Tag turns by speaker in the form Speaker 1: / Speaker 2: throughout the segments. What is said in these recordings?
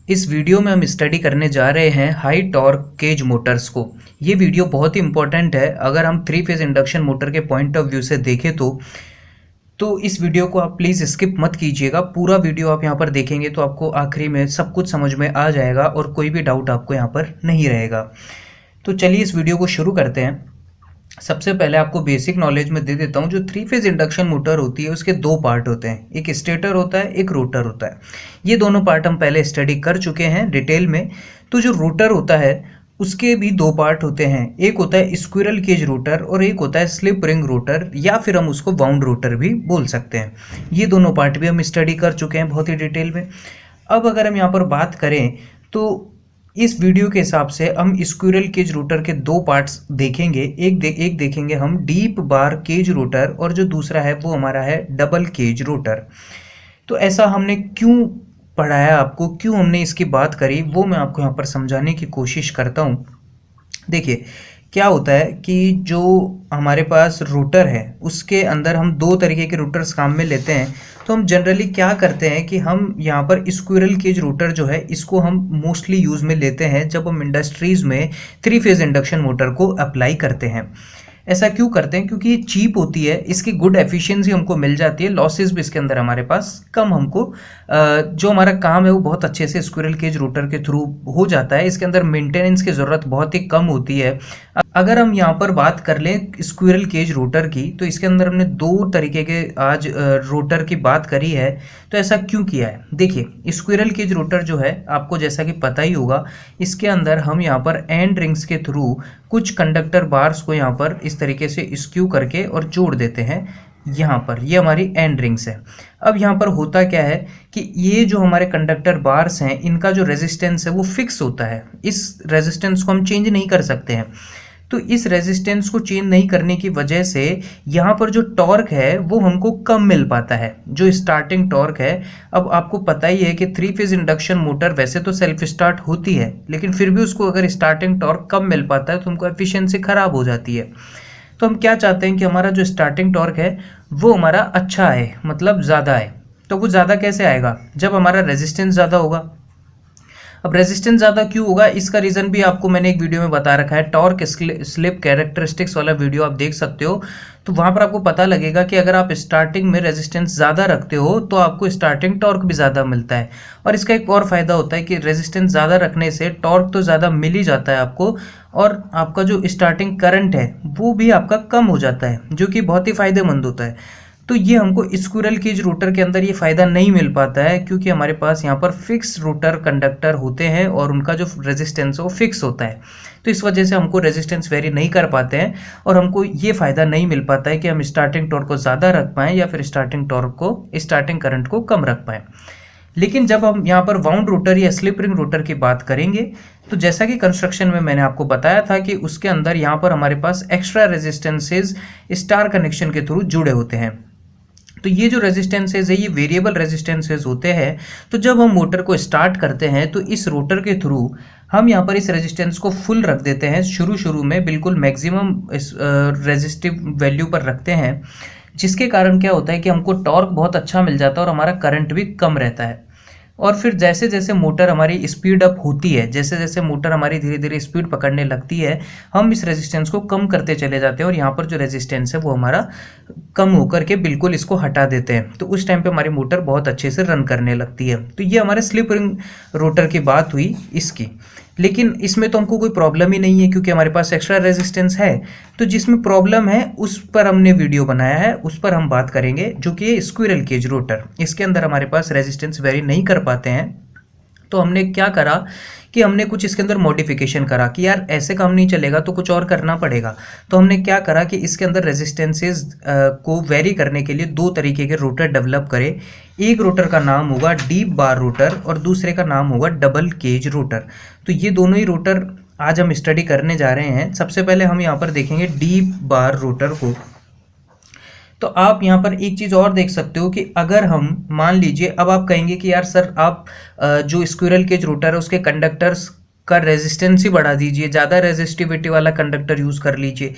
Speaker 1: इस वीडियो में हम स्टडी करने जा रहे हैं हाई टॉर्क केज मोटर्स को। ये वीडियो बहुत ही इंपॉर्टेंट है। अगर हम थ्री फेज इंडक्शन मोटर के पॉइंट ऑफ व्यू से देखें तो इस वीडियो को आप प्लीज़ स्किप मत कीजिएगा। पूरा वीडियो आप यहाँ पर देखेंगे तो आपको आखिरी में सब कुछ समझ में आ जाएगा और कोई भी डाउट आपको यहाँ पर नहीं रहेगा। तो चलिए इस वीडियो को शुरू करते हैं। सबसे पहले आपको बेसिक नॉलेज में दे देता हूँ। जो थ्री फेज इंडक्शन मोटर होती है उसके दो पार्ट होते हैं, एक स्टेटर होता है, एक रोटर होता है। ये दोनों पार्ट हम पहले स्टडी कर चुके हैं डिटेल में। तो जो रोटर होता है उसके भी दो पार्ट होते हैं, एक होता है स्क्विरल केज रोटर और एक होता है स्लिप रिंग रोटर, या फिर हम उसको वाउंड रोटर भी बोल सकते हैं। ये दोनों पार्ट भी हम स्टडी कर चुके हैं बहुत ही डिटेल में। अब अगर हम यहाँ पर बात करें तो इस वीडियो के हिसाब से हम स्क्विरल केज रोटर के दो पार्ट्स देखेंगे। एक देखेंगे हम डीप बार केज रोटर और जो दूसरा है वो हमारा है डबल केज रोटर। तो ऐसा हमने क्यों पढ़ाया आपको, क्यों हमने इसकी बात करी, वो मैं आपको यहाँ पर समझाने की कोशिश करता हूँ। देखिए क्या होता है कि जो हमारे पास रोटर है उसके अंदर हम दो तरीके के रोटर्स काम में लेते हैं। तो हम जनरली क्या करते हैं कि हम यहाँ पर स्क्विरल केज रोटर जो है इसको हम मोस्टली यूज़ में लेते हैं जब हम इंडस्ट्रीज़ में थ्री फेज इंडक्शन मोटर को अप्लाई करते हैं। ऐसा क्यों करते हैं? क्योंकि ये चीप होती है, इसकी गुड एफिशिएंसी हमको मिल जाती है, लॉसेस भी इसके अंदर हमारे पास कम हमको जो हमारा काम है वो बहुत अच्छे से स्क्विरल केज रोटर के थ्रू हो जाता है। इसके अंदर मेंटेनेंस की ज़रूरत बहुत ही कम होती है। अगर हम यहाँ पर बात कर लें स्क्विरल केज रोटर की, तो इसके अंदर हमने दो तरीके के आज रोटर की बात करी है। तो ऐसा क्यों किया है? देखिए स्क्विरल केज रोटर जो है आपको जैसा कि पता ही होगा, इसके अंदर हम यहाँ पर एंड रिंग्स के थ्रू कुछ कंडक्टर बार्स को यहाँ पर इस तरीके से स्क्यू करके और जोड़ देते हैं। यहाँ पर ये हमारी एंड रिंग्स है। अब यहाँ पर होता क्या है कि ये जो हमारे कंडक्टर बार्स हैं इनका जो रेजिस्टेंस है वो फिक्स होता है। इस रेजिस्टेंस को हम चेंज नहीं कर सकते हैं। तो इस रेजिस्टेंस को चेंज नहीं करने की वजह से यहाँ पर जो टॉर्क है वो हमको कम मिल पाता है, जो स्टार्टिंग टॉर्क है। अब आपको पता ही है कि थ्री फेज इंडक्शन मोटर वैसे तो सेल्फ स्टार्ट होती है, लेकिन फिर भी उसको अगर स्टार्टिंग टॉर्क कम मिल पाता है तो हमको एफिशिएंसी खराब हो जाती है। तो हम क्या चाहते हैं कि हमारा जो स्टार्टिंग टॉर्क है वो हमारा अच्छा है, मतलब ज़्यादा है। तो वो ज़्यादा कैसे आएगा? जब हमारा रेजिस्टेंस ज़्यादा होगा। अब रेजिस्टेंस ज़्यादा क्यों होगा, इसका रीज़न भी आपको मैंने एक वीडियो में बता रखा है, टॉर्क स्लिप कैरेक्टरिस्टिक्स वाला वीडियो आप देख सकते हो। तो वहाँ पर आपको पता लगेगा कि अगर आप स्टार्टिंग में रेजिस्टेंस ज़्यादा रखते हो तो आपको स्टार्टिंग टॉर्क भी ज़्यादा मिलता है। और इसका एक और फ़ायदा होता है कि रेजिस्टेंस ज़्यादा रखने से टॉर्क तो ज़्यादा मिल ही जाता है आपको, और आपका जो स्टार्टिंग करंट है वो भी आपका कम हो जाता है, जो कि बहुत ही फ़ायदेमंद होता है। तो ये हमको स्क्विरल केज रोटर के अंदर ये फ़ायदा नहीं मिल पाता है, क्योंकि हमारे पास यहाँ पर फिक्स रोटर कंडक्टर होते हैं और उनका जो रेजिस्टेंस है वो फिक्स होता है। तो इस वजह से हमको रेजिस्टेंस वेरी नहीं कर पाते हैं और हमको ये फ़ायदा नहीं मिल पाता है कि हम स्टार्टिंग टॉर्क को ज़्यादा रख पाएँ या फिर स्टार्टिंग करंट को कम रख पाएँ। लेकिन जब हम यहाँ पर वाउंड रोटर या स्लिप रिंग रोटर की बात करेंगे तो जैसा कि कंस्ट्रक्शन में मैंने आपको बताया था कि उसके अंदर यहाँ पर हमारे पास एक्स्ट्रा रेजिस्टेंसेज स्टार कनेक्शन के थ्रू जुड़े होते हैं। तो ये जो रेजिस्टेंसेज है ये वेरिएबल रेजिस्टेंसेज होते हैं। तो जब हम मोटर को स्टार्ट करते हैं तो इस रोटर के थ्रू हम यहाँ पर इस रेजिस्टेंस को फुल रख देते हैं, शुरू में बिल्कुल मैक्सिमम इस रेजिस्टिव वैल्यू पर रखते हैं, जिसके कारण क्या होता है कि हमको टॉर्क बहुत अच्छा मिल जाता है और हमारा करंट भी कम रहता है। और फिर जैसे जैसे मोटर हमारी स्पीड अप होती है, जैसे जैसे मोटर हमारी धीरे धीरे स्पीड पकड़ने लगती है, हम इस रेजिस्टेंस को कम करते चले जाते हैं और यहाँ पर जो रेजिस्टेंस है वो हमारा कम होकर के बिल्कुल इसको हटा देते हैं। तो उस टाइम पे हमारी मोटर बहुत अच्छे से रन करने लगती है। तो ये हमारे स्लिप रिंग रोटर की बात हुई इसकी। लेकिन इसमें तो हमको कोई प्रॉब्लम ही नहीं है क्योंकि हमारे पास एक्स्ट्रा रेजिस्टेंस है। तो जिसमें प्रॉब्लम है उस पर हमने वीडियो बनाया है, उस पर हम बात करेंगे, जो कि स्क्विरल केज रोटर। इसके अंदर हमारे पास रेजिस्टेंस वेरी नहीं कर पाते हैं। तो हमने क्या करा कि हमने कुछ इसके अंदर मॉडिफिकेशन करा कि यार ऐसे काम नहीं चलेगा तो कुछ और करना पड़ेगा। तो हमने क्या करा कि इसके अंदर रेजिस्टेंसेस को वेरी करने के लिए दो तरीके के रोटर डेवलप करे। एक रोटर का नाम होगा डीप बार रोटर और दूसरे का नाम होगा डबल केज रोटर। तो ये दोनों ही रोटर आज हम स्टडी करने जा रहे हैं। सबसे पहले हम यहाँ पर देखेंगे डीप बार रोटर को। तो आप यहाँ पर एक चीज़ और देख सकते हो कि अगर हम मान लीजिए, अब आप कहेंगे कि यार सर आप जो स्क्विरल केज रोटर है उसके कंडक्टर्स का रेजिस्टेंस ही बढ़ा दीजिए, ज़्यादा रेजिस्टिविटी वाला कंडक्टर यूज़ कर लीजिए।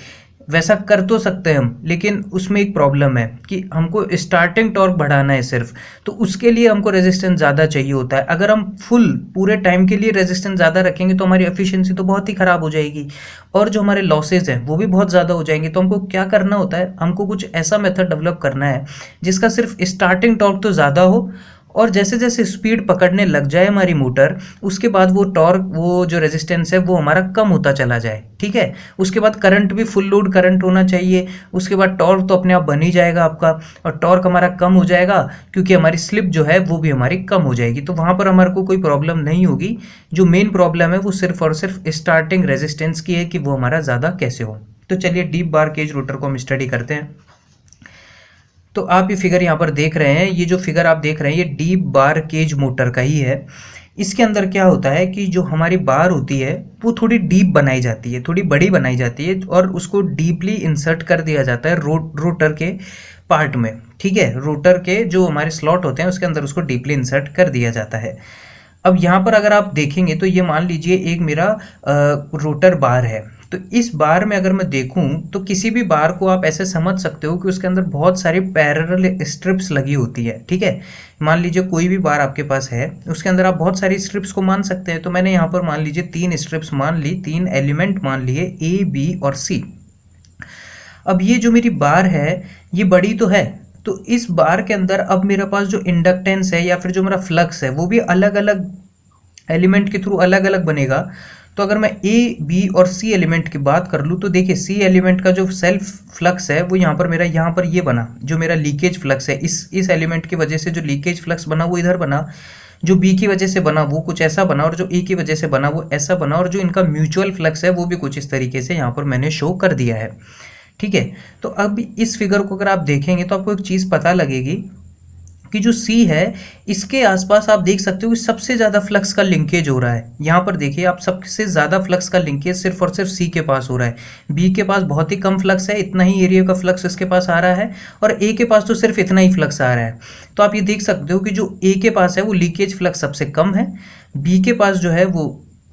Speaker 1: वैसा कर तो सकते हैं हम, लेकिन उसमें एक प्रॉब्लम है कि हमको स्टार्टिंग टॉर्क बढ़ाना है सिर्फ, तो उसके लिए हमको रेजिस्टेंस ज़्यादा चाहिए होता है। अगर हम फुल पूरे टाइम के लिए रेजिस्टेंस ज़्यादा रखेंगे तो हमारी एफिशिएंसी तो बहुत ही ख़राब हो जाएगी और जो हमारे लॉसेज हैं वो भी बहुत ज़्यादा हो जाएंगे। तो हमको क्या करना होता है, हमको कुछ ऐसा मेथड डेवलप करना है जिसका सिर्फ स्टार्टिंग टॉर्क तो ज़्यादा हो और जैसे जैसे स्पीड पकड़ने लग जाए हमारी मोटर, उसके बाद वो टॉर्क, वो जो रेजिस्टेंस है वो हमारा कम होता चला जाए। ठीक है, उसके बाद करंट भी फुल लोड करंट होना चाहिए, उसके बाद टॉर्क तो अपने आप बन ही जाएगा आपका, और टॉर्क हमारा कम हो जाएगा क्योंकि हमारी स्लिप जो है वो भी हमारी कम हो जाएगी। तो वहाँ पर हमारे को कोई प्रॉब्लम नहीं होगी। जो मेन प्रॉब्लम है वो सिर्फ और सिर्फ स्टार्टिंग रेजिस्टेंस की है कि वो हमारा ज़्यादा कैसे हो। तो चलिए डीप बार केज रोटर को हम स्टडी करते हैं। तो आप ये फिगर यहाँ पर देख रहे हैं, ये जो फिगर आप देख रहे हैं ये डीप बार केज मोटर का ही है। इसके अंदर क्या होता है कि जो हमारी बार होती है वो थोड़ी डीप बनाई जाती है, थोड़ी बड़ी बनाई जाती है और उसको डीपली इंसर्ट कर दिया जाता है रोटर के पार्ट में। ठीक है, रोटर के जो हमारे स्लॉट होते हैं उसके अंदर उसको डीपली इंसर्ट कर दिया जाता है। अब यहाँ पर अगर आप देखेंगे तो ये मान लीजिए एक मेरा रोटर बार है। तो इस बार में अगर मैं देखूं तो किसी भी बार को आप ऐसे समझ सकते हो कि उसके अंदर बहुत सारी पैरेलल स्ट्रिप्स लगी होती है। ठीक है, मान लीजिए कोई भी बार आपके पास है, उसके अंदर आप बहुत सारी स्ट्रिप्स को मान सकते हैं। तो मैंने यहाँ पर मान लीजिए 3 स्ट्रिप्स मान ली, 3 एलिमेंट मान लिए, ए, बी और सी। अब ये जो मेरी बार है ये बड़ी तो है, तो इस बार के अंदर अब मेरे पास जो इंडक्टेंस है या फिर जो मेरा फ्लक्स है वो भी अलग अलग एलिमेंट के थ्रू अलग अलग बनेगा। तो अगर मैं ए, बी और सी एलिमेंट की बात कर लूँ तो देखिए सी एलिमेंट का जो सेल्फ फ्लक्स है वो यहाँ पर मेरा यहाँ पर ये बना, जो मेरा लीकेज फ्लक्स है इस एलिमेंट की वजह से जो लीकेज फ्लक्स बना वो इधर बना, जो बी की वजह से बना वो कुछ ऐसा बना, और जो ए की वजह से बना वो ऐसा बना, और जो इनका म्यूचुअल फ्लक्स है वो भी कुछ इस तरीके से यहाँ पर मैंने शो कर दिया है। ठीक है, तो अब इस फिगर को अगर आप देखेंगे तो आपको एक चीज़ पता लगेगी कि जो C है इसके आसपास आप देख सकते हो कि सबसे ज़्यादा फ्लक्स का लिंकेज हो रहा है। यहाँ पर देखिए आप, सबसे ज़्यादा फ्लक्स का लिंकेज सिर्फ और सिर्फ C के पास हो रहा है। B के पास बहुत ही कम फ्लक्स है, इतना ही एरिया का फ्लक्स इसके पास आ रहा है, और A के पास तो सिर्फ इतना ही फ्लक्स आ रहा है। तो आप ये देख सकते हो कि जो A के पास है वो लीकेज फ्लक्स सबसे कम है, B के पास जो है वो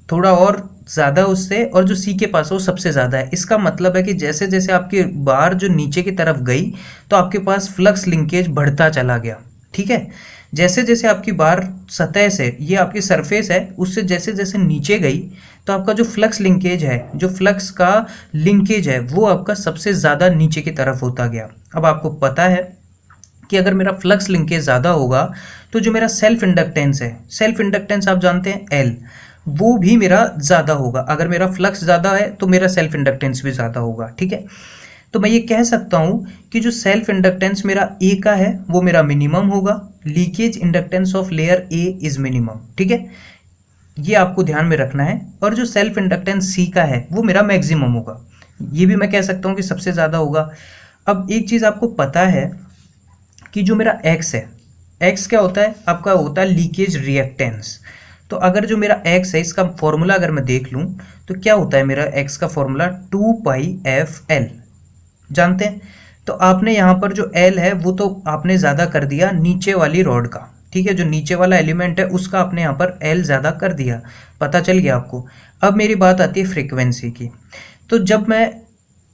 Speaker 1: थोड़ा और ज़्यादा उससे, और जो सी के पास है वो सबसे ज़्यादा है। इसका मतलब है कि जैसे जैसे आपकी बार जो नीचे की तरफ गई तो आपके पास फ्लक्स लिंकेज बढ़ता चला गया। ठीक है, जैसे जैसे आपकी बार सतह से, ये आपकी सरफेस है, उससे जैसे जैसे नीचे गई तो आपका जो फ्लक्स लिंकेज है, जो फ्लक्स का लिंकेज है वो आपका सबसे ज़्यादा नीचे की तरफ होता गया। अब आपको पता है कि अगर मेरा फ्लक्स लिंकेज ज़्यादा होगा तो जो मेरा सेल्फ इंडक्टेंस है, सेल्फ इंडक्टेंस आप जानते हैं एल, वो भी मेरा ज़्यादा होगा। अगर मेरा फ्लक्स ज़्यादा है तो मेरा सेल्फ इंडक्टेंस भी ज़्यादा होगा। ठीक है, तो मैं ये कह सकता हूँ कि जो सेल्फ इंडक्टेंस मेरा ए का है वो मेरा मिनिमम होगा, leakage inductance of layer A is minimum. ठीक है, ये आपको ध्यान में रखना है। और जो सेल्फ इंडक्टेंस सी का है वो मेरा मैक्सिमम होगा, ये भी मैं कह सकता हूँ कि सबसे ज़्यादा होगा। अब एक चीज़ आपको पता है कि जो मेरा एक्स है, एक्स क्या होता है आपका, होता है लीकेज रिएक्टेंस। तो अगर जो मेरा x है इसका फॉर्मूला अगर मैं देख लूँ तो क्या होता है, मेरा x का फॉर्मूला 2πfl जानते हैं। तो आपने यहाँ पर जो l है वो तो आपने ज़्यादा कर दिया नीचे वाली रॉड का। ठीक है, जो नीचे वाला एलिमेंट है उसका आपने यहाँ पर l ज़्यादा कर दिया, पता चल गया आपको। अब मेरी बात आती है फ्रीक्वेंसी की। तो जब मैं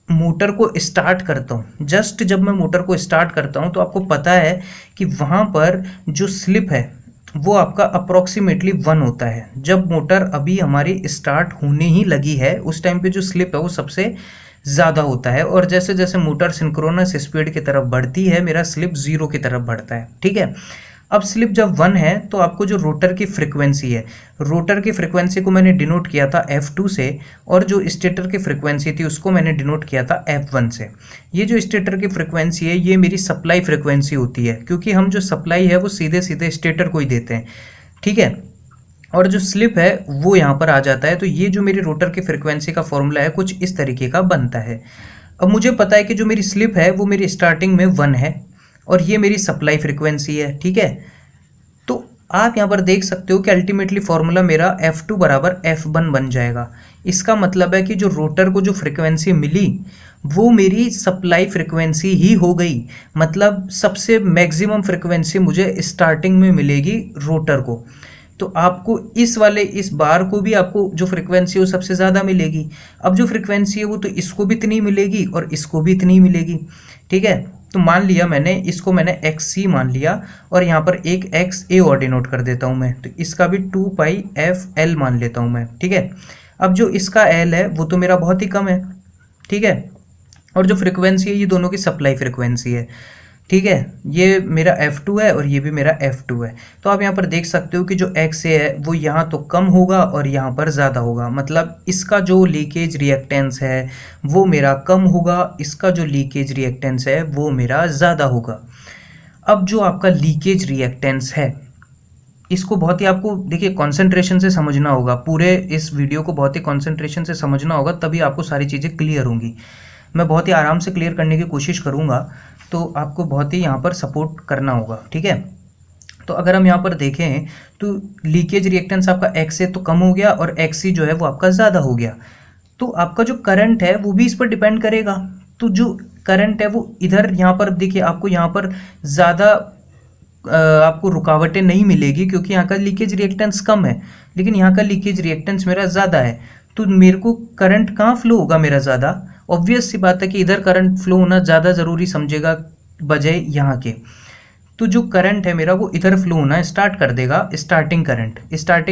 Speaker 1: मोटर को स्टार्ट करता हूँ, जस्ट जब मैं मोटर को स्टार्ट करता हूँ तो आपको पता है कि वहाँ पर जो स्लिप है वो आपका अप्रॉक्सीमेटली 1 होता है। जब मोटर अभी हमारी स्टार्ट होने ही लगी है उस टाइम पे जो स्लिप है वो सबसे ज़्यादा होता है, और जैसे जैसे मोटर सिंक्रोनस स्पीड की तरफ बढ़ती है मेरा स्लिप 0 की तरफ बढ़ता है। ठीक है, अब स्लिप जब 1 है तो आपको जो रोटर की फ्रिक्वेंसी है, रोटर की फ्रिक्वेंसी को मैंने डिनोट किया था F2 से, और जो स्टेटर की फ्रिक्वेंसी थी उसको मैंने डिनोट किया था F1 से। ये जो स्टेटर की फ्रिक्वेंसी है ये मेरी सप्लाई फ्रिक्वेंसी होती है, क्योंकि हम जो सप्लाई है वो सीधे सीधे स्टेटर को ही देते हैं। ठीक है, और जो स्लिप है वो यहाँ पर आ जाता है। तो ये जो मेरी रोटर की फ्रिक्वेंसी का फॉर्मूला है कुछ इस तरीके का बनता है। अब मुझे पता है कि जो मेरी स्लिप है वो मेरी स्टार्टिंग में 1 है और ये मेरी सप्लाई फ्रिक्वेंसी है। ठीक है, तो आप यहाँ पर देख सकते हो कि अल्टीमेटली फॉर्मूला मेरा F2 बराबर F1 बन जाएगा। इसका मतलब है कि जो रोटर को जो फ्रिक्वेंसी मिली वो मेरी सप्लाई फ्रिक्वेंसी ही हो गई, मतलब सबसे मैक्सिमम फ्रिक्वेंसी मुझे स्टार्टिंग में मिलेगी रोटर को। तो आपको इस वाले इस बार को भी आपको जो फ्रिक्वेंसी है वो सबसे ज़्यादा मिलेगी। अब जो फ्रिक्वेंसी है वो तो इसको भी इतनी मिलेगी और इसको भी इतनी मिलेगी, ठीक है। तो मान लिया मैंने इसको मैंने एक्स सी मान लिया और यहाँ पर एक एक्स ए और डिनोट कर देता हूँ मैं, तो इसका भी 2 पाई एफ एल मान लेता हूँ मैं, ठीक है। अब जो इसका एल है वो तो मेरा बहुत ही कम है, ठीक है, और जो फ्रिक्वेंसी है ये दोनों की सप्लाई फ्रिक्वेंसी है, ठीक है। ये मेरा F2 है और ये भी मेरा F2 है। तो आप यहाँ पर देख सकते हो कि जो XA है वो यहाँ तो कम होगा और यहाँ पर ज़्यादा होगा, मतलब इसका जो लीकेज रिएक्टेंस है वो मेरा कम होगा, इसका जो लीकेज रिएक्टेंस है वो मेरा ज़्यादा होगा। अब जो आपका लीकेज रिएक्टेंस है इसको बहुत ही आपको देखिए कॉन्सेंट्रेशन से समझना होगा, पूरे इस वीडियो को बहुत ही कॉन्सेंट्रेशन से समझना होगा, तभी आपको सारी चीज़ें क्लियर होंगी। मैं बहुत ही आराम से क्लियर करने की कोशिश करूँगा, तो आपको बहुत ही यहाँ पर सपोर्ट करना होगा, ठीक है। तो अगर हम यहाँ पर देखें तो लीकेज रिएक्टेंस आपका एक्स से तो कम हो गया और एक्स सी जो है वो आपका ज़्यादा हो गया, तो आपका जो करंट है वो भी इस पर डिपेंड करेगा। तो जो करंट है वो इधर यहाँ पर देखिए आपको यहाँ पर ज़्यादा आपको रुकावटें नहीं मिलेगी क्योंकि यहाँ का लीकेज रिएक्टेंस कम है, लेकिन यहाँ का लीकेज रिएक्टेंस मेरा ज़्यादा है, तो मेरे को करंट कहाँ फ्लो होगा मेरा ज़्यादा। ऑब्वियस सी बात है कि इधर करंट फ्लो होना ज़्यादा ज़रूरी समझेगा बजाय यहाँ के। तो जो करंट है मेरा वो इधर फ्लो होना स्टार्ट कर देगा, स्टार्टिंग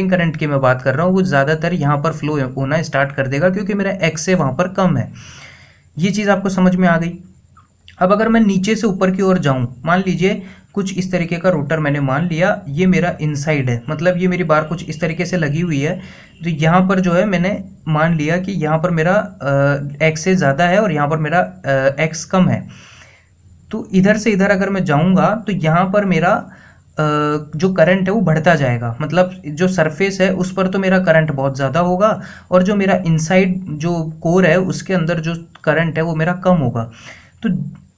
Speaker 1: करंट की मैं बात कर रहा हूँ, वो ज़्यादातर यहाँ पर फ्लो होना स्टार्ट कर देगा क्योंकि मेरा एक्स से वहाँ पर कम है। ये चीज़ आपको समझ में आ गई। अब अगर मैं नीचे से ऊपर की ओर जाऊँ, मान लीजिए कुछ इस तरीके का रोटर मैंने मान लिया, ये मेरा इनसाइड है, मतलब ये मेरी बार कुछ इस तरीके से लगी हुई है, तो यहाँ पर जो है मैंने मान लिया कि यहाँ पर मेरा एक्स से ज़्यादा है और यहाँ पर मेरा एक्स कम है। तो इधर से इधर अगर मैं जाऊँगा तो यहाँ पर मेरा जो करंट है वो बढ़ता जाएगा, मतलब जो सरफेस है उस पर तो मेरा करंट बहुत ज़्यादा होगा और जो मेरा इनसाइड जो कोर है उसके अंदर जो करंट है वो मेरा कम होगा। तो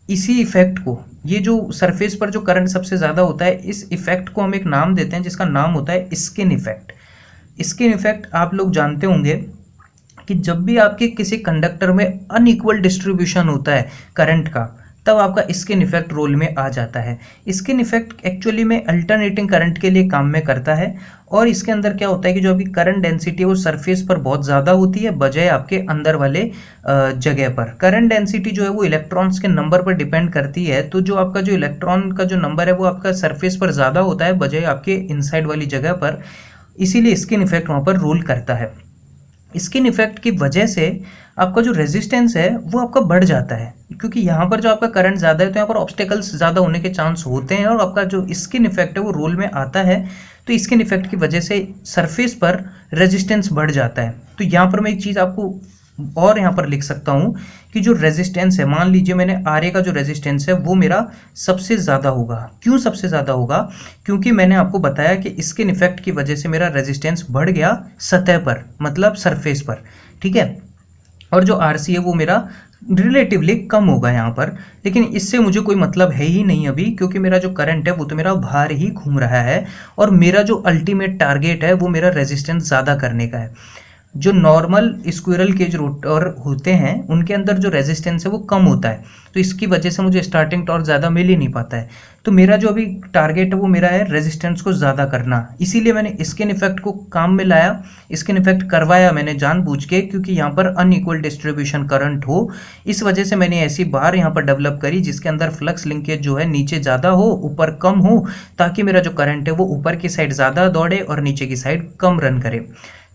Speaker 1: इसी इफेक्ट को, ये जो सरफेस पर जो करंट सबसे ज़्यादा होता है, इस इफेक्ट को हम एक नाम देते हैं जिसका नाम होता है स्किन इफेक्ट। स्किन इफेक्ट आप लोग जानते होंगे कि जब भी आपके किसी कंडक्टर में अनइक्वल डिस्ट्रीब्यूशन होता है करंट का, तब आपका स्किन इफेक्ट रोल में आ जाता है। स्किन इफेक्ट एक्चुअली में अल्टरनेटिंग करंट के लिए काम में करता है और इसके अंदर क्या होता है कि जो आपकी करंट डेंसिटी है वो सरफेस पर बहुत ज़्यादा होती है बजाय आपके अंदर वाले जगह पर। करंट डेंसिटी जो है वो इलेक्ट्रॉन्स के नंबर पर डिपेंड करती है, तो जो आपका जो इलेक्ट्रॉन का जो नंबर है वो आपका सरफेस पर ज़्यादा होता है बजाय आपके इनसाइड वाली जगह पर, इसीलिए स्किन इफेक्ट वहाँ पर रोल करता है। स्किन इफेक्ट की वजह से आपका जो रेजिस्टेंस है वो आपका बढ़ जाता है, क्योंकि यहाँ पर जो आपका करंट ज़्यादा है तो यहाँ पर ऑब्स्टेकल्स ज़्यादा होने के चांस होते हैं और आपका जो स्किन इफेक्ट है वो रोल में आता है। तो स्किन इफेक्ट की वजह से सरफेस पर रेजिस्टेंस बढ़ जाता है। तो यहाँ पर मैं एक चीज़ आपको और यहाँ पर लिख सकता हूँ कि जो रेजिस्टेंस है, मान लीजिए मैंने RA का जो रेजिस्टेंस है वो मेरा सबसे ज़्यादा होगा। क्यों सबसे ज़्यादा होगा? क्योंकि मैंने आपको बताया कि स्किन इफेक्ट की वजह से मेरा रेजिस्टेंस बढ़ गया सतह पर, मतलब सरफेस पर, ठीक है। और जो RC है वो मेरा रिलेटिवली कम होगा यहाँ पर, लेकिन इससे मुझे कोई मतलब है ही नहीं अभी, क्योंकि मेरा जो करंट है वो तो मेरा बाहर ही घूम रहा है और मेरा जो अल्टीमेट टारगेट है वो मेरा रेजिस्टेंस ज़्यादा करने का है। जो नॉर्मल स्क्विरल केज रोटर होते हैं उनके अंदर जो रेजिस्टेंस है वो कम होता है, तो इसकी वजह से मुझे स्टार्टिंग टॉर्क ज़्यादा मिल ही नहीं पाता है। तो मेरा जो अभी टारगेट है वो मेरा है रेजिस्टेंस को ज़्यादा करना, इसीलिए मैंने स्किन इफेक्ट को काम में लाया, स्किन इफेक्ट करवाया मैंने जानबूझ के, क्योंकि यहाँ पर अनइक्वल डिस्ट्रीब्यूशन करंट हो, इस वजह से मैंने ऐसी बार यहाँ पर डेवलप करी जिसके अंदर फ्लक्स लिंकेज जो है नीचे ज़्यादा हो ऊपर कम हो, ताकि मेरा जो करंट है वो ऊपर की साइड ज़्यादा दौड़े और नीचे की साइड कम रन करे।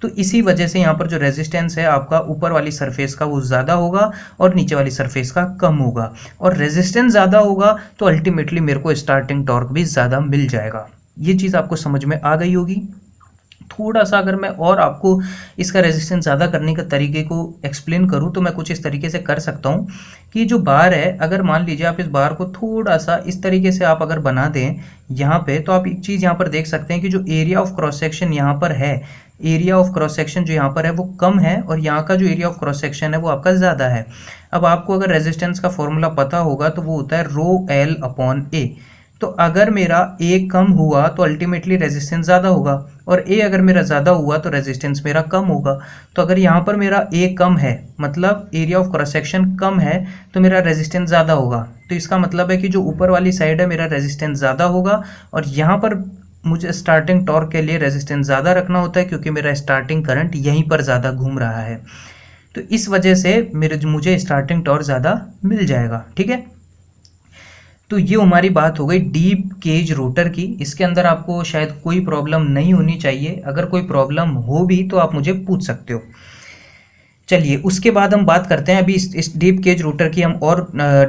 Speaker 1: तो इसी वजह से यहाँ पर जो रेजिस्टेंस है आपका ऊपर वाली सरफेस का वो ज़्यादा होगा और नीचे वाली सरफेस का कम होगा, और रेजिस्टेंस ज़्यादा होगा तो अल्टीमेटली मेरे को स्टार्टिंग टॉर्क भी ज़्यादा मिल जाएगा। ये चीज़ आपको समझ में आ गई होगी। थोड़ा सा अगर मैं और आपको इसका रेजिस्टेंस ज़्यादा करने के तरीके को एक्सप्लेन करूँ तो मैं कुछ इस तरीके से कर सकता हूँ कि जो बार है, अगर मान लीजिए आप इस बार को थोड़ा सा इस तरीके से आप अगर बना दें यहाँ पे, तो आप एक चीज़ यहाँ पर देख सकते हैं कि जो एरिया ऑफ क्रॉस सेक्शन यहाँ पर है, एरिया ऑफ क्रॉस सेक्शन जो यहाँ पर है वो कम है और यहाँ का जो एरिया ऑफ क्रॉस सेक्शन है वो आपका ज़्यादा है। अब आपको अगर रेजिस्टेंस का फॉर्मूला पता होगा तो वो होता है ρl/A। तो अगर मेरा A कम हुआ तो अल्टीमेटली रेजिस्टेंस ज़्यादा होगा, और A अगर मेरा ज़्यादा हुआ तो रेजिस्टेंस मेरा कम होगा। तो अगर यहाँ पर मेरा A कम है, मतलब एरिया ऑफ क्रॉस सेक्शन कम है, तो मेरा रेजिस्टेंस ज़्यादा होगा। तो इसका मतलब है कि जो ऊपर वाली साइड है मेरा रेजिस्टेंस ज़्यादा होगा, और यहाँ पर मुझे स्टार्टिंग टॉर्क के लिए रेजिस्टेंस ज़्यादा रखना होता है क्योंकि मेरा स्टार्टिंग करंट यहीं पर ज़्यादा घूम रहा है, तो इस वजह से मुझे स्टार्टिंग टॉर्क ज़्यादा मिल जाएगा। ठीक है, तो ये हमारी बात हो गई डीप केज रोटर की। इसके अंदर आपको शायद कोई प्रॉब्लम नहीं होनी चाहिए, अगर कोई प्रॉब्लम हो भी तो आप मुझे पूछ सकते हो। चलिए उसके बाद हम बात करते हैं अभी इस डीप केज रोटर की, हम और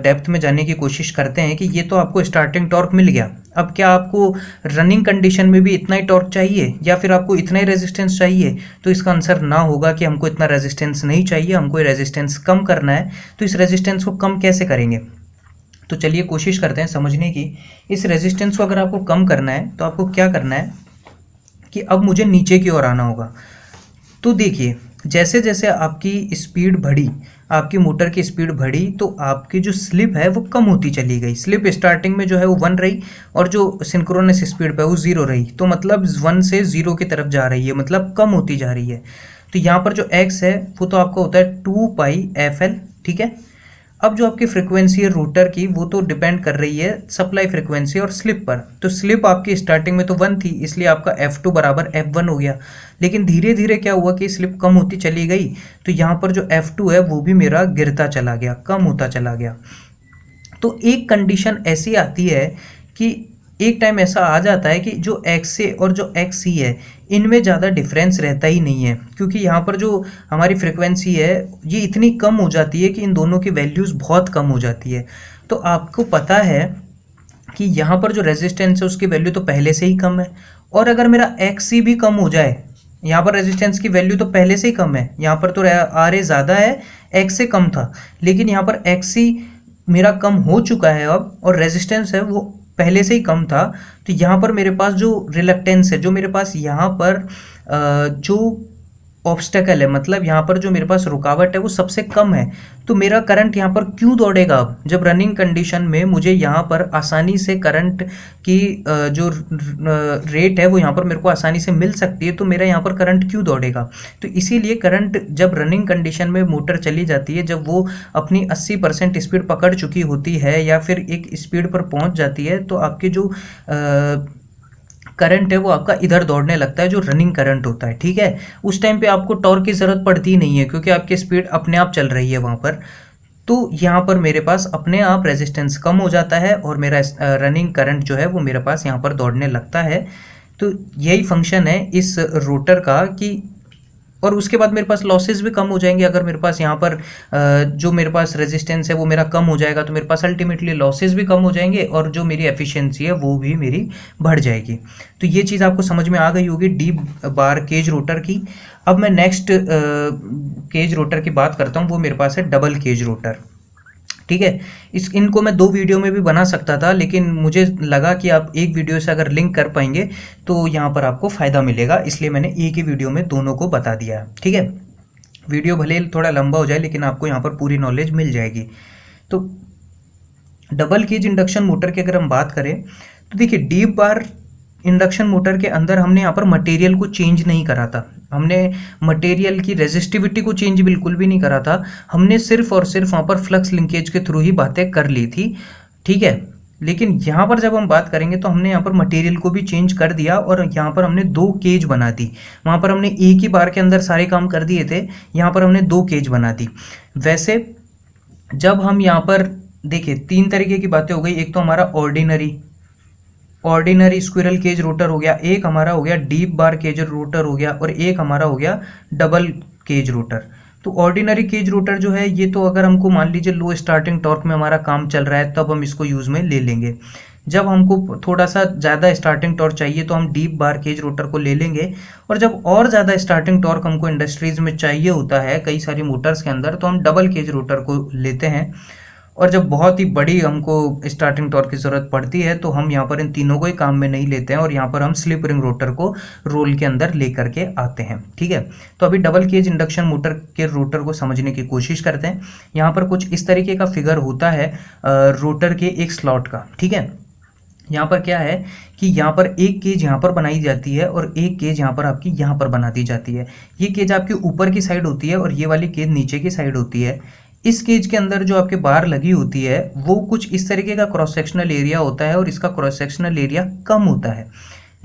Speaker 1: डेप्थ में जाने की कोशिश करते हैं कि ये तो आपको स्टार्टिंग टॉर्क मिल गया, अब क्या आपको रनिंग कंडीशन में भी इतना ही टॉर्क चाहिए या फिर आपको इतना ही रेजिस्टेंस चाहिए? तो इसका आंसर ना होगा कि हमको इतना रेजिस्टेंस नहीं चाहिए, हमको रेजिस्टेंस कम करना है। तो इस रेजिस्टेंस को कम कैसे करेंगे? तो चलिए कोशिश करते हैं समझने की। इस रेजिस्टेंस को अगर आपको कम करना है तो आपको क्या करना है कि अब मुझे नीचे की ओर आना होगा। तो देखिए जैसे जैसे आपकी स्पीड बढ़ी, आपकी मोटर की स्पीड बढ़ी, तो आपकी जो स्लिप है वो कम होती चली गई। स्लिप स्टार्टिंग में जो है वो 1 रही और जो सिंक्रोनस स्पीड पे वो 0 रही, तो मतलब 1 से 0 की तरफ जा रही है, मतलब कम होती जा रही है। तो यहाँ पर जो x है वो तो आपका होता है 2πfl। ठीक है, अब जो आपकी फ्रीक्वेंसी है रोटर की वो तो डिपेंड कर रही है सप्लाई फ्रीक्वेंसी और स्लिप पर। तो स्लिप आपकी स्टार्टिंग में तो 1 थी, इसलिए आपका F2 बराबर F1 हो गया। लेकिन धीरे धीरे क्या हुआ कि स्लिप कम होती चली गई, तो यहाँ पर जो F2 है वो भी मेरा गिरता चला गया, कम होता चला गया। तो एक कंडीशन ऐसी आती है कि एक टाइम ऐसा आ जाता है कि जो XA और जो XC है इनमें ज़्यादा डिफरेंस रहता ही नहीं है, क्योंकि यहाँ पर जो हमारी फ्रिक्वेंसी है ये इतनी कम हो जाती है कि इन दोनों की वैल्यूज़ बहुत कम हो जाती है। तो आपको पता है कि यहाँ पर जो रेजिस्टेंस है उसकी वैल्यू तो पहले से ही कम है, और अगर मेरा XC भी कम हो जाए, यहाँ पर रेजिस्टेंस की वैल्यू तो पहले से ही कम है, यहाँ पर तो RA ज़्यादा है, X से कम था, लेकिन यहाँ पर XC मेरा कम हो चुका है अब, और रेजिस्टेंस है वो पहले से ही कम था। तो यहाँ पर मेरे पास जो रिलक्टेंस है, जो मेरे पास यहाँ पर जो ऑब्स्टेकल है, मतलब यहाँ पर जो मेरे पास रुकावट है वो सबसे कम है। तो मेरा करंट यहाँ पर क्यों दौड़ेगा? अब जब रनिंग कंडीशन में मुझे यहाँ पर आसानी से करंट की जो रेट है वो यहाँ पर मेरे को आसानी से मिल सकती है, तो मेरा यहाँ पर करंट क्यों दौड़ेगा? तो इसीलिए करंट जब रनिंग कंडीशन में मोटर चली जाती है, जब वो अपनी 80% स्पीड पकड़ चुकी होती है या फिर एक स्पीड पर पहुँच जाती है, तो आपकी जो करंट है वो आपका इधर दौड़ने लगता है, जो रनिंग करंट होता है। ठीक है, उस टाइम पे आपको टॉर्क की ज़रूरत पड़ती नहीं है क्योंकि आपकी स्पीड अपने आप चल रही है वहाँ पर। तो यहाँ पर मेरे पास अपने आप रेजिस्टेंस कम हो जाता है और मेरा रनिंग करंट जो है वो मेरे पास यहाँ पर दौड़ने लगता है। तो यही फंक्शन है इस रोटर का कि, और उसके बाद मेरे पास लॉसेस भी कम हो जाएंगे। अगर मेरे पास यहाँ पर जो मेरे पास रेजिस्टेंस है वो मेरा कम हो जाएगा, तो मेरे पास अल्टीमेटली लॉसेस भी कम हो जाएंगे और जो मेरी एफिशिएंसी है वो भी मेरी बढ़ जाएगी। तो ये चीज़ आपको समझ में आ गई होगी डीप बार केज रोटर की। अब मैं नेक्स्ट केज रोटर की बात करता हूँ, वो मेरे पास है डबल केज रोटर। ठीक है, इनको मैं 2 वीडियो में भी बना सकता था, लेकिन मुझे लगा कि आप एक वीडियो से अगर लिंक कर पाएंगे तो यहाँ पर आपको फ़ायदा मिलेगा, इसलिए मैंने एक ही वीडियो में दोनों को बता दिया है। ठीक है, वीडियो भले थोड़ा लंबा हो जाए लेकिन आपको यहाँ पर पूरी नॉलेज मिल जाएगी। तो डबल केज इंडक्शन मोटर की अगर हम बात करें तो देखिए, डीप बार इंडक्शन मोटर के अंदर हमने यहाँ पर मटेरियल को चेंज नहीं करा था, हमने मटेरियल की रेजिस्टिविटी को चेंज बिल्कुल भी नहीं करा था, हमने सिर्फ और सिर्फ वहाँ पर फ्लक्स लिंकेज के थ्रू ही बातें कर ली थी। ठीक है, लेकिन यहाँ पर जब हम बात करेंगे तो हमने यहाँ पर मटेरियल को भी चेंज कर दिया और यहाँ पर हमने 2 केज बना दी। वहाँ पर हमने एक ही बार के अंदर सारे काम कर दिए थे, यहाँ पर हमने 2 केज बना दी। वैसे जब हम यहाँ पर देखिए 3 तरीके की बातें हो गई, एक तो हमारा ऑर्डिनरी स्क्विरल केज रोटर हो गया, एक हमारा हो गया डीप बार केज रोटर हो गया, और एक हमारा हो गया डबल केज रोटर। तो ऑर्डिनरी केज रोटर जो है ये तो अगर हमको मान लीजिए लो स्टार्टिंग टॉर्क में हमारा काम चल रहा है तब हम इसको यूज़ में ले लेंगे। जब हमको थोड़ा सा ज़्यादा स्टार्टिंग टॉर्क चाहिए तो हम डीप बार केज रोटर को ले लेंगे, और जब और ज़्यादा स्टार्टिंग टॉर्क हमको इंडस्ट्रीज़ में चाहिए होता है कई सारी मोटर्स के अंदर, तो हम डबल केज रोटर को लेते हैं। और जब बहुत ही बड़ी हमको स्टार्टिंग टॉर्क की ज़रूरत पड़ती है तो हम यहाँ पर इन तीनों को ही काम में नहीं लेते हैं और यहाँ पर हम स्लिप रिंग रोटर को रोल के अंदर ले करके आते हैं। ठीक है, तो अभी डबल केज इंडक्शन मोटर के रोटर को समझने की कोशिश करते हैं। यहाँ पर कुछ इस तरीके का फिगर होता है रोटर के एक स्लॉट का। ठीक है, यहाँ पर क्या है कि यहाँ पर एक केज यहाँ पर बनाई जाती है और एक केज यहाँ पर आपकी यहाँ पर बना दी जाती है। ये केज आपकी ऊपर की साइड होती है और ये वाली केज नीचे की साइड होती है। इस केज के अंदर जो आपके बार लगी होती है वो कुछ इस तरीके का क्रॉस सेक्शनल एरिया होता है और इसका क्रॉस सेक्शनल एरिया कम होता है।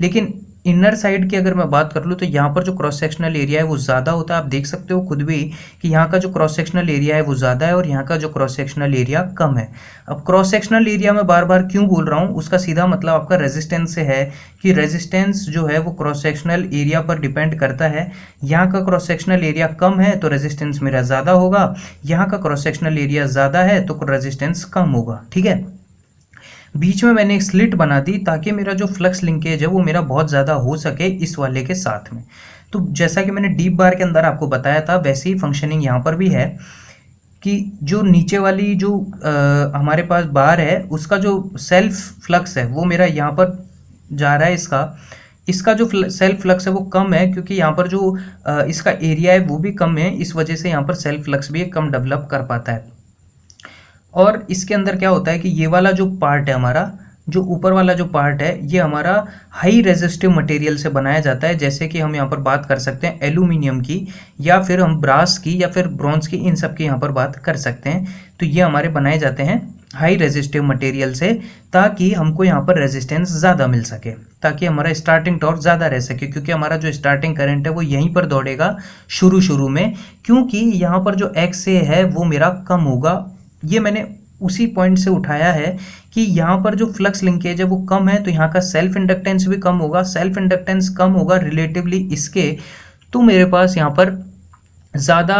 Speaker 1: लेकिन इनर साइड की अगर मैं बात कर लूँ तो यहाँ पर जो क्रॉस सेक्शनल एरिया है वो ज़्यादा होता है। आप देख सकते हो खुद भी कि यहाँ का जो क्रॉस सेक्शनल एरिया है वो ज़्यादा है और यहाँ का जो क्रॉस सेक्शनल एरिया कम है। अब क्रॉस सेक्शनल एरिया में बार बार क्यों बोल रहा हूँ, उसका सीधा मतलब आपका रेजिस्टेंस से है कि रेजिस्टेंस जो है वो क्रॉस सेक्शनल एरिया पर डिपेंड करता है। यहाँ का क्रॉस सेक्शनल एरिया कम है तो रेजिस्टेंस मेरा ज़्यादा होगा, यहाँ का क्रॉस सेक्शनल एरिया ज़्यादा है तो रेजिस्टेंस कम होगा। ठीक है, बीच में मैंने एक स्लिट बना दी ताकि मेरा जो फ्लक्स लिंकेज है वो मेरा बहुत ज़्यादा हो सके इस वाले के साथ में। तो जैसा कि मैंने डीप बार के अंदर आपको बताया था वैसे ही फंक्शनिंग यहाँ पर भी है कि जो नीचे वाली जो हमारे पास बार है उसका जो सेल्फ फ्लक्स है वो मेरा यहाँ पर जा रहा है, इसका जो सेल्फ फ्लक्स है वो कम है क्योंकि यहाँ पर जो इसका एरिया है वो भी कम है, इस वजह से यहाँ पर सेल्फ फ्लक्स भी कम डेवलप कर पाता है। और इसके अंदर क्या होता है कि ये वाला जो पार्ट है हमारा, जो ऊपर वाला जो पार्ट है ये हमारा हाई रेजिस्टिव मटेरियल से बनाया जाता है, जैसे कि हम यहाँ पर बात कर सकते हैं एल्यूमिनियम की या फिर हम ब्रास की या फिर ब्रॉन्ज की, इन सब की यहाँ पर बात कर सकते हैं। तो ये हमारे बनाए जाते हैं हाई रेजिस्टिव मटेरियल से ताकि हमको यहाँ पर रेजिस्टेंस ज़्यादा मिल सके, ताकि हमारा स्टार्टिंग टॉर्क ज़्यादा रह सके, क्योंकि हमारा जो स्टार्टिंग करंट है वो यहीं पर दौड़ेगा शुरू में, क्योंकि यहाँ पर जो एक्स ए है वो मेरा कम होगा। ये मैंने उसी पॉइंट से उठाया है कि यहाँ पर जो फ्लक्स लिंकेज है वो कम है तो यहाँ का सेल्फ इंडक्टेंस भी कम होगा, सेल्फ इंडक्टेंस कम होगा रिलेटिवली इसके, तो मेरे पास यहाँ पर ज़्यादा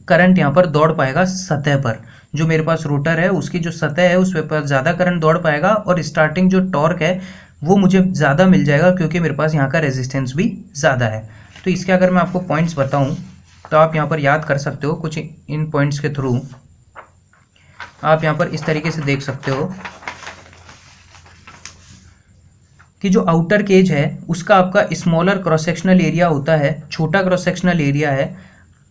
Speaker 1: करंट यहाँ पर दौड़ पाएगा सतह पर, जो मेरे पास रोटर है उसकी जो सतह है उस पर ज़्यादा करंट दौड़ पाएगा और स्टार्टिंग जो टॉर्क है वो मुझे ज़्यादा मिल जाएगा क्योंकि मेरे पास यहाँ का रेजिस्टेंस भी ज़्यादा है। तो इसके अगर मैं आपको पॉइंट्स बताऊँ तो आप यहाँ पर याद कर सकते हो कुछ इन पॉइंट्स के थ्रू। आप यहाँ पर इस तरीके से देख सकते हो कि जो आउटर केज है उसका आपका स्मॉलर क्रॉस सेक्शनल एरिया होता है, छोटा क्रॉस सेक्शनल एरिया है,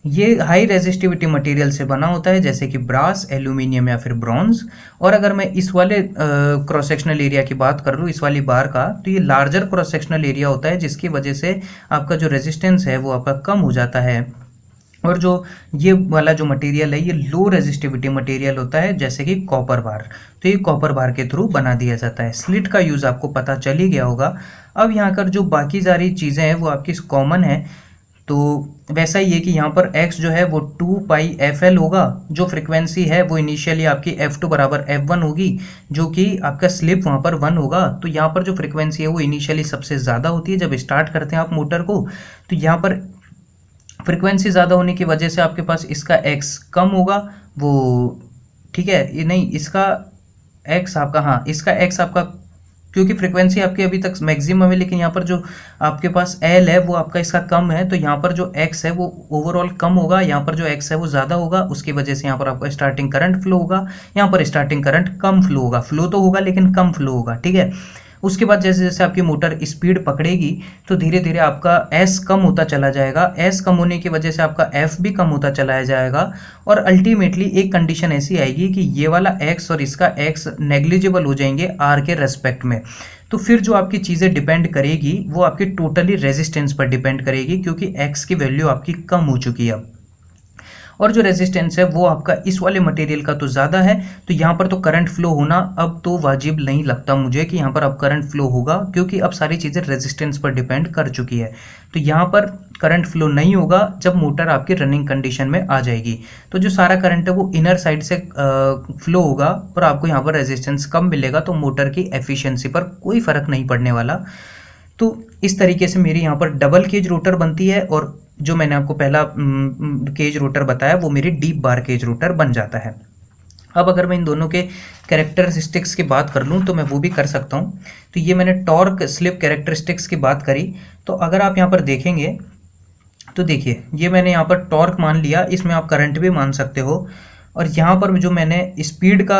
Speaker 1: ये हाई रेजिस्टिविटी मटेरियल से बना होता है जैसे कि ब्रास, एल्यूमिनियम या फिर ब्रॉन्ज। और अगर मैं इस वाले क्रॉस सेक्शनल एरिया की बात कर लूँ, इस वाली बार का, तो ये लार्जर क्रॉस सेक्शनल एरिया होता है जिसकी वजह से आपका जो रेजिस्टेंस है वो आपका कम हो जाता है। और जो ये वाला जो मटेरियल है ये लो रेजिस्टिविटी मटेरियल होता है जैसे कि कॉपर बार, तो ये कॉपर बार के थ्रू बना दिया जाता है। स्लिट का यूज़ आपको पता चल ही गया होगा। अब यहाँ कर जो बाकी सारी चीज़ें हैं वो आपकी कॉमन है, तो वैसा ही है कि यहाँ पर x जो है वो 2πfl होगा, जो फ्रिक्वेंसी है वो इनिशियली आपकी f2 बराबर f1 होगी, जो कि आपका स्लिप वहाँ पर 1 होगा। तो यहाँ पर जो फ्रिक्वेंसी है वो इनिशियली सबसे ज़्यादा होती है जब स्टार्ट करते हैं आप मोटर को, तो यहाँ पर फ्रिक्वेंसी ज़्यादा होने की वजह से आपके पास इसका x कम होगा वो, ठीक है, ये नहीं इसका x आपका, हाँ इसका x आपका, क्योंकि फ्रिक्वेंसी आपकी अभी तक मैक्सिमम है लेकिन यहाँ पर जो आपके पास L है वो आपका इसका कम है, तो यहाँ पर जो x है वो ओवरऑल कम होगा, यहाँ पर जो x है वो ज़्यादा होगा, उसकी वजह से यहाँ पर आपका स्टार्टिंग करंट फ्लो होगा, यहाँ पर स्टार्टिंग करंट कम फ्लो होगा, फ्लो तो होगा लेकिन कम फ्लो होगा। ठीक है, उसके बाद जैसे जैसे आपकी मोटर स्पीड पकड़ेगी तो धीरे धीरे आपका S कम होता चला जाएगा, S कम होने की वजह से आपका F भी कम होता चला जाएगा और अल्टीमेटली एक कंडीशन ऐसी आएगी कि ये वाला X और इसका X नेग्लिजिबल हो जाएंगे R के रेस्पेक्ट में। तो फिर जो आपकी चीज़ें डिपेंड करेगी वो आपकी टोटली रेजिस्टेंस पर डिपेंड करेगी, क्योंकि X की वैल्यू आपकी कम हो चुकी है अब, और जो रेजिस्टेंस है वो आपका इस वाले मटेरियल का तो ज़्यादा है, तो यहाँ पर तो करंट फ्लो होना अब तो वाजिब नहीं लगता मुझे कि यहाँ पर अब करंट फ्लो होगा, क्योंकि अब सारी चीज़ें रेजिस्टेंस पर डिपेंड कर चुकी है। तो यहाँ पर करंट फ्लो नहीं होगा जब मोटर आपकी रनिंग कंडीशन में आ जाएगी, तो जो सारा करंट है वो इनर साइड से फ्लो होगा और आपको यहाँ पर रेजिस्टेंस कम मिलेगा, तो मोटर की एफिशिएंसी पर कोई फ़र्क नहीं पड़ने वाला। तो इस तरीके से मेरी यहाँ पर डबल केज रोटर बनती है, और जो मैंने आपको पहला केज रोटर बताया वो मेरी डीप बार केज रोटर बन जाता है। अब अगर मैं इन दोनों के कैरेक्टरिस्टिक्स की बात कर लूँ तो मैं वो भी कर सकता हूँ। तो ये मैंने टॉर्क स्लिप कैरेक्टरिस्टिक्स की बात करी, तो अगर आप यहाँ पर देखेंगे तो देखिए ये मैंने यहाँ पर टॉर्क मान लिया, इसमें आप करंट भी मान सकते हो, और यहाँ पर जो मैंने स्पीड का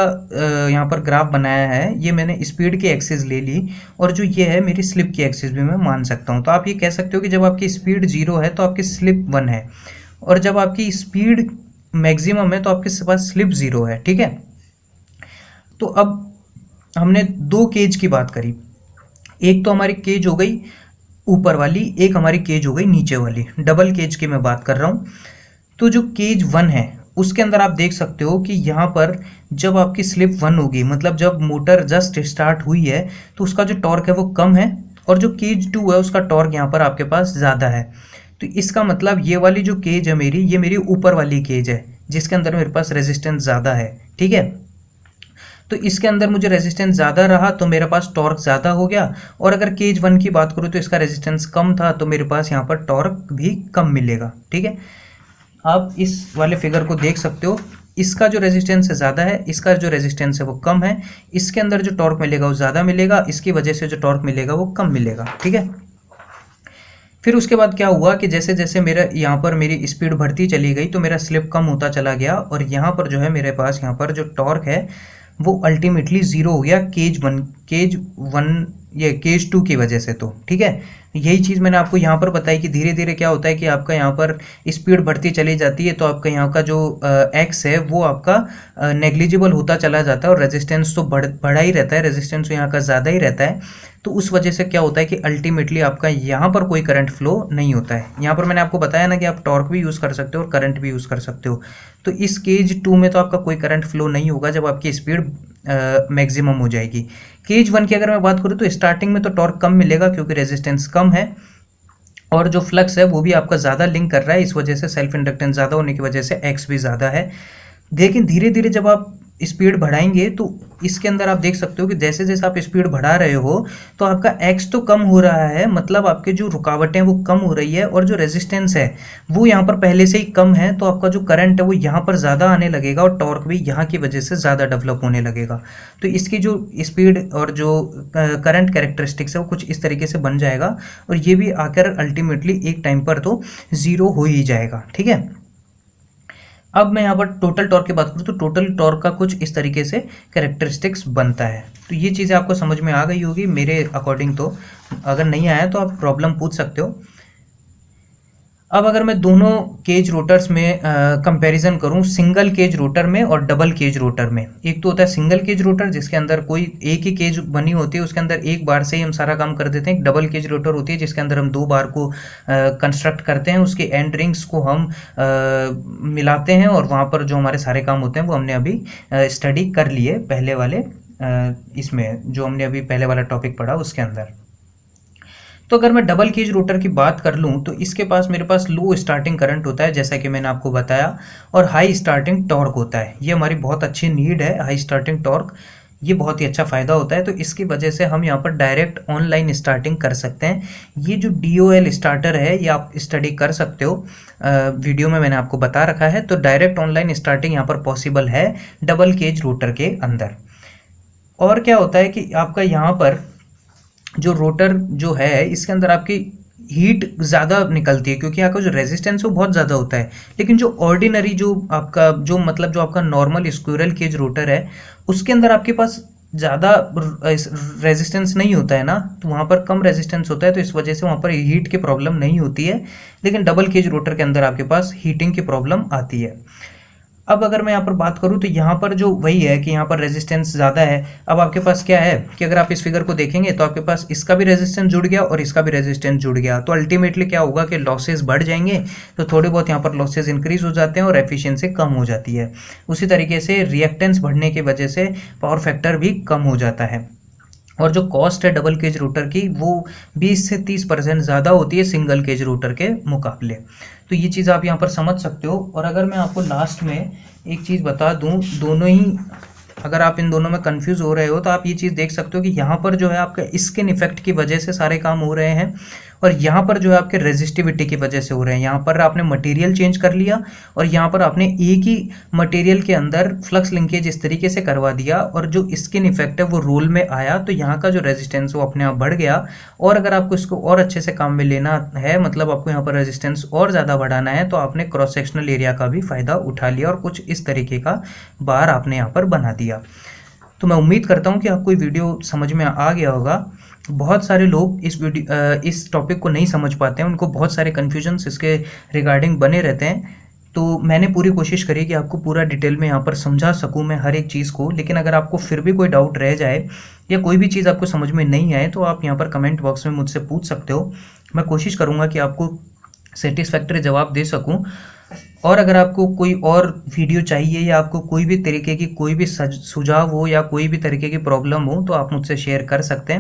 Speaker 1: यहाँ पर ग्राफ बनाया है ये मैंने स्पीड की एक्सिस ले ली, और जो ये है मेरी स्लिप की एक्सिस भी मैं मान सकता हूँ। तो आप ये कह सकते हो कि जब आपकी स्पीड 0 है तो आपकी स्लिप 1 है, और जब आपकी स्पीड मैक्सिमम है तो आपके पास स्लिप 0 है। ठीक है, तो अब हमने दो केज की बात करी, एक तो हमारी केज हो गई ऊपर वाली, एक हमारी केज हो गई नीचे वाली, डबल केज की मैं बात कर रहा हूँ। तो जो केज 1 है उसके अंदर आप देख सकते हो कि यहाँ पर जब आपकी स्लिप 1 होगी, मतलब जब मोटर जस्ट स्टार्ट हुई है, तो उसका जो टॉर्क है वो कम है और जो केज 2 है उसका टॉर्क यहाँ पर आपके पास ज़्यादा है। तो इसका मतलब ये वाली जो केज है मेरी, ये मेरी ऊपर वाली केज है जिसके अंदर मेरे पास रेजिस्टेंस ज़्यादा है, ठीक है। तो इसके अंदर मुझे रेजिस्टेंस ज़्यादा रहा तो मेरे पास टॉर्क ज़्यादा हो गया। और अगर केज 1 की बात करूँ तो इसका रेजिस्टेंस कम था तो मेरे पास यहाँ पर टॉर्क भी कम मिलेगा, ठीक है। आप इस वाले फिगर को देख सकते हो, इसका जो रेजिस्टेंस है ज़्यादा है, इसका जो रेजिस्टेंस है वो कम है। इसके अंदर जो टॉर्क मिलेगा वो ज़्यादा मिलेगा, इसकी वजह से जो टॉर्क मिलेगा वो कम मिलेगा, ठीक है। फिर उसके बाद क्या हुआ कि जैसे जैसे मेरा यहाँ पर मेरी स्पीड बढ़ती चली गई तो मेरा स्लिप कम होता चला गया, और यहाँ पर जो है मेरे पास यहाँ पर जो टॉर्क है वो अल्टीमेटली ज़ीरो हो गया केज वन ये केज 2 की वजह से। तो ठीक है, यही चीज़ मैंने आपको यहाँ पर बताई कि धीरे धीरे क्या होता है कि आपका यहाँ पर स्पीड बढ़ती चली जाती है तो आपका यहाँ का जो एक्स है वो आपका नेग्लिजिबल होता चला जाता है, और रेजिस्टेंस तो बढ़ा ही रहता है, रेजिस्टेंस तो यहाँ का ज़्यादा ही रहता है। तो उस वजह से क्या होता है कि अल्टीमेटली आपका यहाँ पर कोई करंट फ्लो नहीं होता है। यहाँ पर मैंने आपको बताया ना कि आप टॉर्क भी यूज़ कर सकते हो और करंट भी यूज़ कर सकते हो। तो इस केज 2 में तो आपका कोई करंट फ्लो नहीं होगा जब आपकी स्पीड मैक्सिमम हो जाएगी। केज 1 की अगर मैं बात करूँ तो स्टार्टिंग में तो टॉर्क कम मिलेगा क्योंकि रेजिस्टेंस कम है, और जो फ्लक्स है वो भी आपका ज़्यादा लिंक कर रहा है, इस वजह से सेल्फ इंडक्टेंस ज़्यादा होने की वजह से एक्स भी ज़्यादा है। लेकिन धीरे धीरे जब आप स्पीड बढ़ाएंगे तो इसके अंदर आप देख सकते हो कि जैसे जैसे आप स्पीड बढ़ा रहे हो तो आपका एक्स तो कम हो रहा है, मतलब आपके जो रुकावटें वो कम हो रही है, और जो रेजिस्टेंस है वो यहाँ पर पहले से ही कम है, तो आपका जो करंट है वो यहाँ पर ज़्यादा आने लगेगा और टॉर्क भी यहाँ की वजह से ज़्यादा डेवलप होने लगेगा। तो इसकी जो स्पीड और जो करंट कैरेक्टरिस्टिक्स है वो कुछ इस तरीके से बन जाएगा, और ये भी आकर अल्टीमेटली एक टाइम पर तो ज़ीरो हो ही जाएगा, ठीक है। अब मैं यहाँ पर टोटल टॉर्क की बात करूँ तो टोटल टॉर्क का कुछ इस तरीके से कैरेक्टरिस्टिक्स बनता है। तो ये चीज़ें आपको समझ में आ गई होगी मेरे अकॉर्डिंग। तो अगर नहीं आया तो आप प्रॉब्लम पूछ सकते हो। अब अगर मैं दोनों केज रोटर्स में कंपैरिजन करूं, सिंगल केज रोटर में और डबल केज रोटर में, एक तो होता है सिंगल केज रोटर जिसके अंदर कोई एक ही केज बनी होती है, उसके अंदर एक बार से ही हम सारा काम कर देते हैं। एक डबल केज रोटर होती है जिसके अंदर हम 2 बार को कंस्ट्रक्ट करते हैं, उसके एंड रिंग्स को हम मिलाते हैं, और वहाँ पर जो हमारे सारे काम होते हैं वो हमने अभी स्टडी कर लिए पहले वाले इसमें, जो हमने अभी पहले वाला टॉपिक पढ़ा उसके अंदर। तो अगर मैं डबल केज रोटर की बात कर लूँ तो इसके पास मेरे पास लो स्टार्टिंग करंट होता है जैसा कि मैंने आपको बताया, और हाई स्टार्टिंग टॉर्क होता है। ये हमारी बहुत अच्छी नीड है, हाई स्टार्टिंग टॉर्क, ये बहुत ही अच्छा फ़ायदा होता है। तो इसकी वजह से हम यहाँ पर डायरेक्ट ऑनलाइन स्टार्टिंग कर सकते हैं। ये जो DOL स्टार्टर है ये आप स्टडी कर सकते हो, वीडियो में मैंने आपको बता रखा है। तो डायरेक्ट ऑनलाइन स्टार्टिंग यहाँ पर पॉसिबल है डबल केज रोटर के अंदर। और क्या होता है कि आपका यहाँ पर जो रोटर जो है इसके अंदर आपकी हीट ज़्यादा निकलती है क्योंकि आपका जो रेजिस्टेंस है वो बहुत ज़्यादा होता है। लेकिन जो ऑर्डिनरी जो आपका जो मतलब जो आपका नॉर्मल स्क्विरल केज रोटर है उसके अंदर आपके पास ज़्यादा रेजिस्टेंस नहीं होता है ना, तो वहाँ पर कम रेजिस्टेंस होता है, तो इस वजह से वहाँ पर हीट की प्रॉब्लम नहीं होती है। लेकिन डबल केज रोटर के अंदर आपके पास हीटिंग की प्रॉब्लम आती है। अब अगर मैं यहाँ पर बात करूँ तो यहाँ पर जो वही है कि यहाँ पर रेजिस्टेंस ज़्यादा है। अब आपके पास क्या है कि अगर आप इस फिगर को देखेंगे तो आपके पास इसका भी रेजिस्टेंस जुड़ गया और इसका भी रेजिस्टेंस जुड़ गया, तो अल्टीमेटली क्या होगा कि लॉसेज बढ़ जाएंगे, तो थोड़े बहुत यहाँ पर लॉसेज इंक्रीज हो जाते हैं और एफिशिएंसी कम हो जाती है। उसी तरीके से रिएक्टेंस बढ़ने की वजह से पावर फैक्टर भी कम हो जाता है, और जो कॉस्ट है डबल केज रोटर की वो 20 से 30% ज़्यादा होती है सिंगल केज रोटर के मुकाबले। तो ये चीज़ आप यहाँ पर समझ सकते हो। और अगर मैं आपको लास्ट में एक चीज़ बता दूँ, दोनों ही अगर आप इन दोनों में कंफ्यूज हो रहे हो तो आप ये चीज़ देख सकते हो कि यहाँ पर जो है आपका स्किन इफेक्ट की वजह से सारे काम हो रहे हैं, और यहाँ पर जो है आपके रेजिस्टिविटी की वजह से हो रहे हैं। यहाँ पर आपने मटेरियल चेंज कर लिया और यहाँ पर आपने एक ही मटेरियल के अंदर फ्लक्स लिंकेज इस तरीके से करवा दिया, और जो स्किन इफेक्ट है वो रोल में आया, तो यहाँ का जो रेजिस्टेंस वो अपने आप बढ़ गया। और अगर आपको इसको और अच्छे से काम में लेना है, मतलब आपको यहाँ पर रेजिस्टेंस और ज़्यादा बढ़ाना है, तो आपने क्रॉस सेक्शनल एरिया का भी फ़ायदा उठा लिया और कुछ इस तरीके का बार आपने यहाँ पर बना दिया। तो मैं उम्मीद करता हूँ कि आपको ये वीडियो समझ में आ गया होगा। बहुत सारे लोग इस टॉपिक को नहीं समझ पाते हैं, उनको बहुत सारे कन्फ्यूजन्स इसके रिगार्डिंग बने रहते हैं। तो मैंने पूरी कोशिश करी कि आपको पूरा डिटेल में यहाँ पर समझा सकूँ मैं हर एक चीज़ को। लेकिन अगर आपको फिर भी कोई डाउट रह जाए या कोई भी चीज़ आपको समझ में नहीं आए तो आप यहाँ पर कमेंट बॉक्स में मुझसे पूछ सकते हो। मैं कोशिश करूँगा कि आपको सेटिस्फैक्टरी जवाब दे सकूँ। और अगर आपको कोई और वीडियो चाहिए या आपको कोई भी तरीके की कोई भी सुझाव हो या कोई भी तरीके की प्रॉब्लम हो तो आप मुझसे शेयर कर सकते हैं।